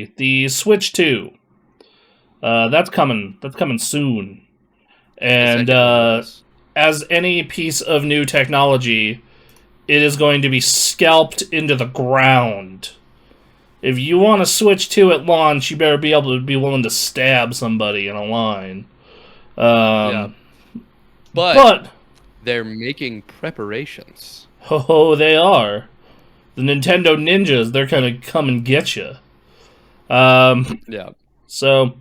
quickly, the Switch 2. That's coming soon. And as any piece of new technology, it is going to be scalped into the ground. If you want to Switch 2 at launch, you better be able to be willing to stab somebody in a line. But they're making preparations. Oh, they are. The Nintendo ninjas, they're going to come and get you. So,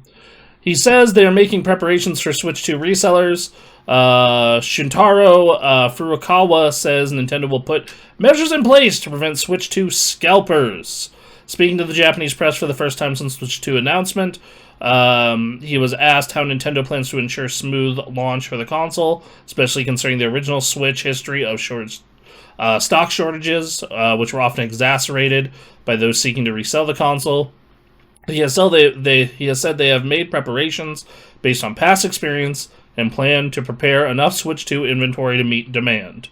he says they are making preparations for Switch 2 resellers. Shuntaro Furukawa says Nintendo will put measures in place to prevent Switch 2 scalpers. Speaking to the Japanese press for the first time since Switch 2 announcement, he was asked how Nintendo plans to ensure smooth launch for the console, especially considering the original Switch history of stock shortages, which were often exacerbated by those seeking to resell the console. He has said they have made preparations based on past experience and plan to prepare enough Switch 2 inventory to meet demand.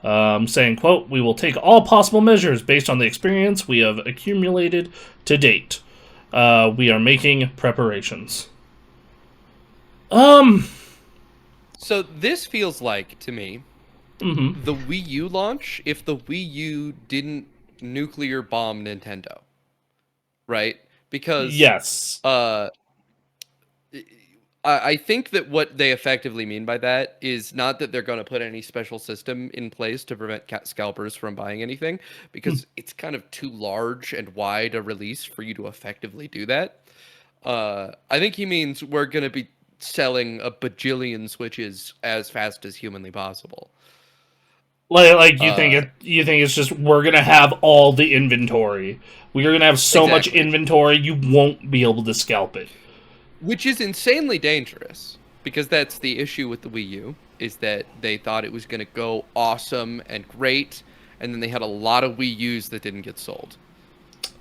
Saying, quote, "We will take all possible measures based on the experience we have accumulated to date. We are making preparations." So this feels like, to me, Mm-hmm. the Wii U launch if the Wii U didn't nuclear bomb Nintendo. Right? Because yes, I think that what they effectively mean by that is not that they're going to put any special system in place to prevent scalpers from buying anything, because it's kind of too large and wide a release for you to effectively do that. I think he means we're going to be selling a bajillion Switches as fast as humanly possible. Like you think it's just we're gonna have all the inventory. We are gonna have so much inventory you won't be able to scalp it. Which is insanely dangerous, because that's the issue with the Wii U, is that they thought it was going to go awesome and great, and then they had a lot of Wii U's that didn't get sold.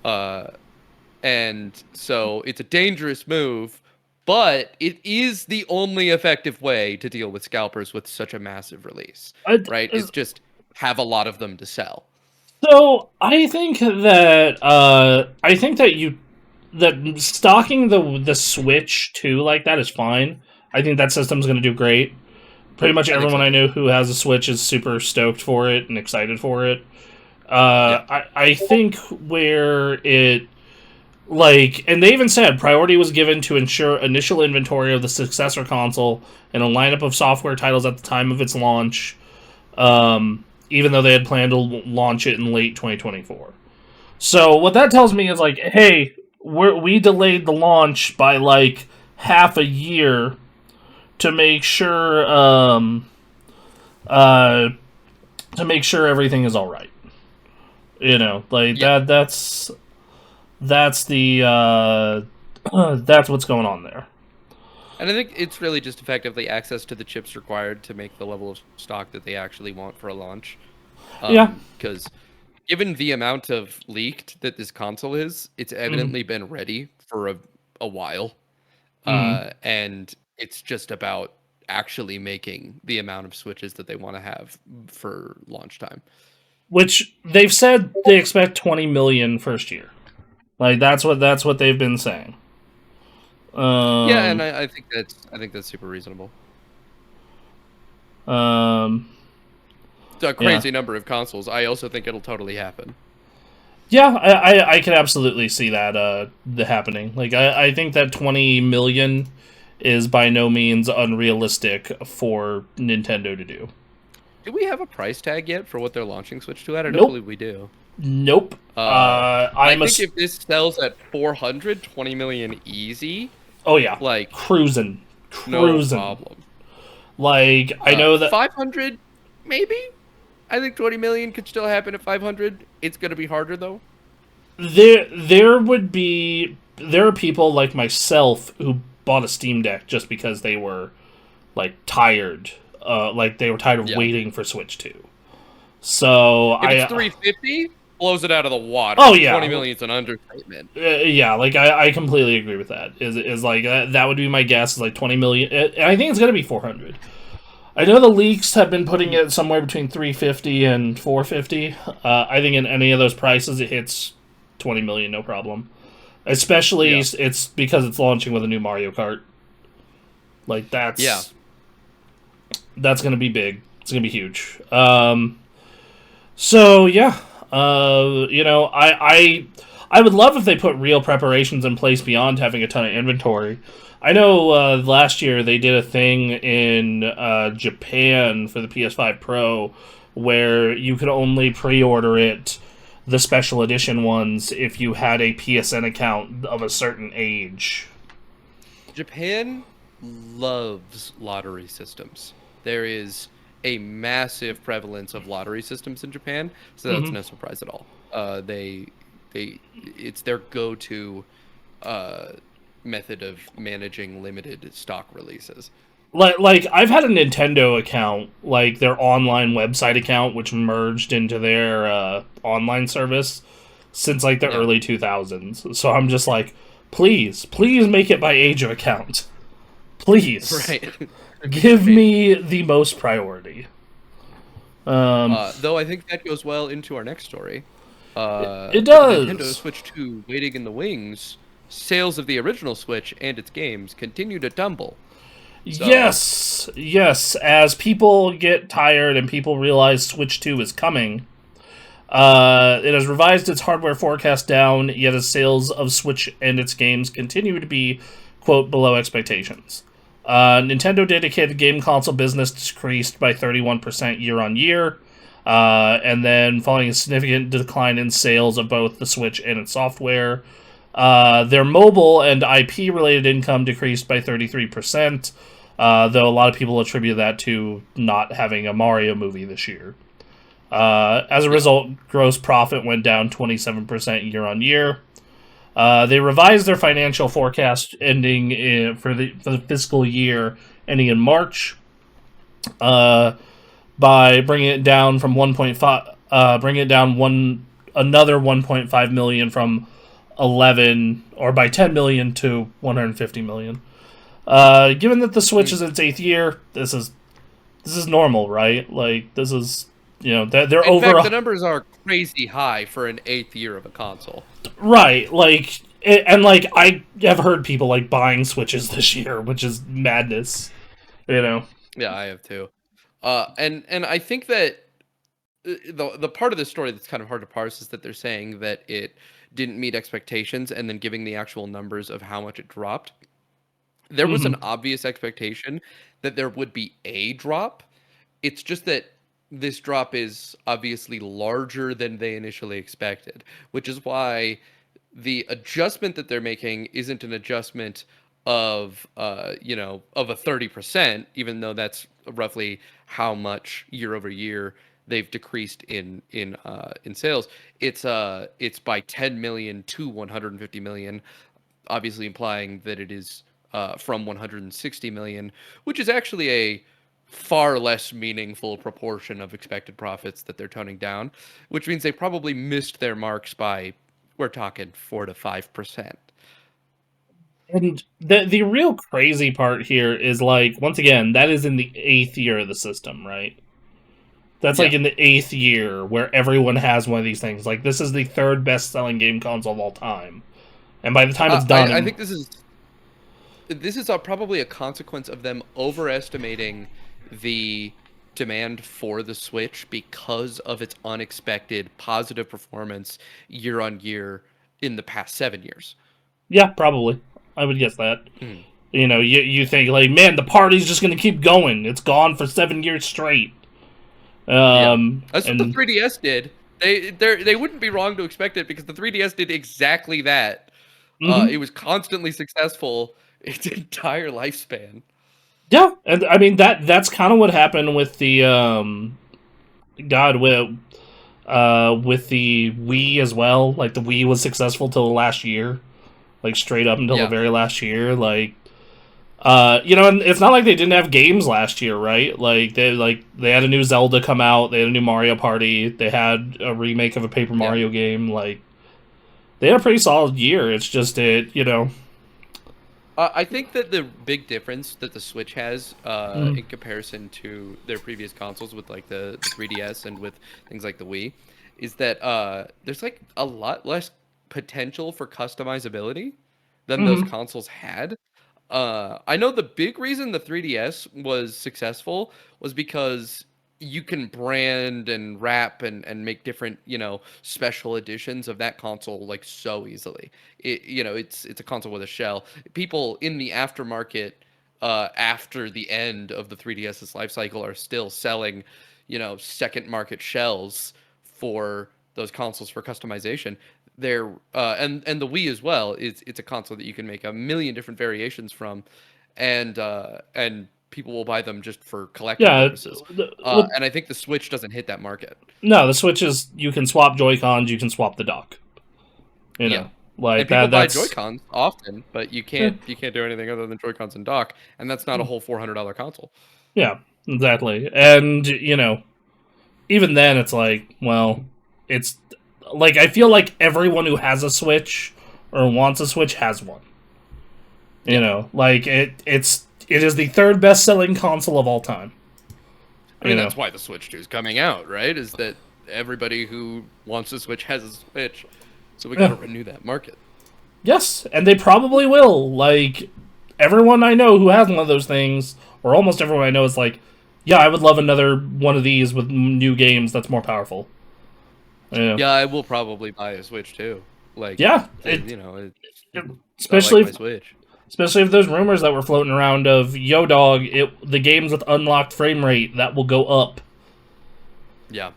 And so it's a dangerous move, but it is the only effective way to deal with scalpers with such a massive release, right? Is just have a lot of them to sell. So I think that that stocking the Switch 2 like that is fine. I think that system's going to do great. Pretty much everyone I know who has a Switch is super stoked for it and excited for it. I think where it, and they even said priority was given to ensure initial inventory of the successor console and a lineup of software titles at the time of its launch, even though they had planned to launch it in late 2024. So what that tells me is hey, we delayed the launch by half a year to make sure everything is all right. That's the that's what's going on there. And I think it's really just effectively access to the chips required to make the level of stock that they actually want for a launch. Because given the amount of leaked that this console is, it's evidently been ready for a while. And it's just about actually making the amount of Switches that they want to have for launch time. Which they've said they expect 20 million first year. That's what they've been saying. And I think that's super reasonable. It's a crazy number of consoles. I also think it'll totally happen. Yeah, I can absolutely see that happening. I think that 20 million is by no means unrealistic for Nintendo to do. Do we have a price tag yet for what they're launching Switch 2 at? I don't believe we do. Nope. I think if this sells at 420 million easy. Oh yeah, cruising. No problem. I know that 500, maybe. I think 20 million could still happen at 500. It's going to be harder though. There are people like myself who bought a Steam Deck just because they were tired. They were tired of waiting for Switch 2. So if it's 350, blows it out of the water. Oh yeah, 20 million is an understatement. I completely agree with that. That would be my guess. 20 million. I think it's gonna be 400. I know the leaks have been putting it somewhere between 350 and 450. I think in any of those prices it hits 20 million, no problem. Especially it's because it's launching with a new Mario Kart. Like that's going to be big. It's going to be huge. So yeah, I would love if they put real preparations in place beyond having a ton of inventory. I know last year they did a thing in Japan for the PS5 Pro where you could only pre-order it, the special edition ones, if you had a PSN account of a certain age. Japan loves lottery systems. There is a massive prevalence of lottery systems in Japan, so that's no surprise at all. It's their go-to method of managing limited stock releases. Like I've had a Nintendo account, like their online website account, which merged into their online service since like the early 2000s. So I'm just like, please make it by age of account. Please. Right. Give me the most priority. Though I think that goes well into our next story. It does. Nintendo Switch 2 waiting in the wings. Sales of the original Switch and its games continue to tumble. So, yes. As people get tired and people realize Switch 2 is coming, it has revised its hardware forecast down, yet as sales of Switch and its games continue to be, quote, below expectations. Nintendo dedicated game console business decreased by 31% year-on-year, and then following a significant decline in sales of both the Switch and its software. Their mobile and IP-related income decreased by 33%, though a lot of people attribute that to not having a Mario movie this year. As a result, gross profit went down 27% year-on-year. They revised their financial forecast ending for the fiscal year ending in March by bringing it down from 1.5, bringing it down another 1.5 million from 11, or by 10 million to 150 million. Given that the Switch is its 8th year, this is normal, right? Like, this is, they're in over. fact, the numbers are crazy high for an 8th year of a console. Right, like, and like I have heard people like buying Switches this year, which is madness. Yeah, I have too. And I think that the part of the story that's kind of hard to parse is that they're saying that it didn't meet expectations, and then giving the actual numbers of how much it dropped. There was an obvious expectation that there would be a drop. It's just that this drop is obviously larger than they initially expected, which is why the adjustment that they're making isn't an adjustment of of a 30%, even though that's roughly how much year over year they've decreased in sales. It's by 10 million to 150 million, obviously implying that it is from 160 million, which is actually a far less meaningful proportion of expected profits that they're toning down, which means they probably missed their marks by, we're talking 4 to 5%. And the real crazy part here is, like, once again, that is in the 8th year of the system, right? That's like in the 8th year where everyone has one of these things. Like, this is the 3rd best-selling game console of all time, and by the time it's done, I think this is probably a consequence of them overestimating the demand for the Switch because of its unexpected positive performance year on year in the past 7 years. Yeah, probably. I would guess that. You think, like, man, the party's just going to keep going. It's gone for 7 years straight. That's what the 3DS did. They wouldn't be wrong to expect it, because the 3DS did exactly that. It was constantly successful its entire lifespan. Yeah, and I mean that's kind of what happened with the with the Wii as well. Like, the Wii was successful till the last year, like straight up until the very last year. Like, and it's not like they didn't have games last year, right? Like they had a new Zelda come out, they had a new Mario Party, they had a remake of a Paper Mario game. Like, they had a pretty solid year. It's just I think that the big difference that the Switch has in comparison to their previous consoles, with like the 3DS and with things like the Wii, is that there's like a lot less potential for customizability than those Mm-hmm. consoles had. I know the big reason the 3DS was successful was because you can brand and wrap and make different, special editions of that console like so easily. It's a console with a shell. People in the aftermarket, after the end of the 3DS's life cycle, are still selling, second market shells for those consoles for customization. They're and the Wii as well. It's a console that you can make a million different variations from, and people will buy them just for collecting Yeah. purposes. With And I think the Switch doesn't hit that market. No, the Switch is you can swap Joy Cons, you can swap the dock. You Yeah, know, like and people buy That's Joy-Cons often, but you yeah, can't do anything other than Joy-Cons and dock, and that's not a whole $400 console. yeah, exactly. And even then, it's like, well, it's like I feel like everyone who has a Switch or wants a Switch has one. Yeah, Like it is the third best selling console of all time. I mean that's why the Switch 2 is coming out, right? Is that everybody who wants a Switch has a Switch, so we got to Yeah. renew that market. Yes, and they probably will. Like everyone I know who has one of those things, or almost everyone I know, is like, yeah, I would love another one of these with new games that's more powerful. Yeah, I will probably buy a Switch too. Like, Yeah, 'cause, I like especially my Switch. especially if those rumors that were floating around of Yo Dog, the games with unlocked frame rate that will go up. Yeah.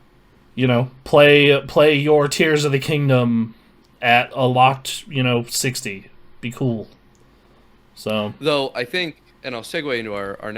Play your Tears of the Kingdom at a locked 60. Be cool. So Though I think, and I'll segue into our next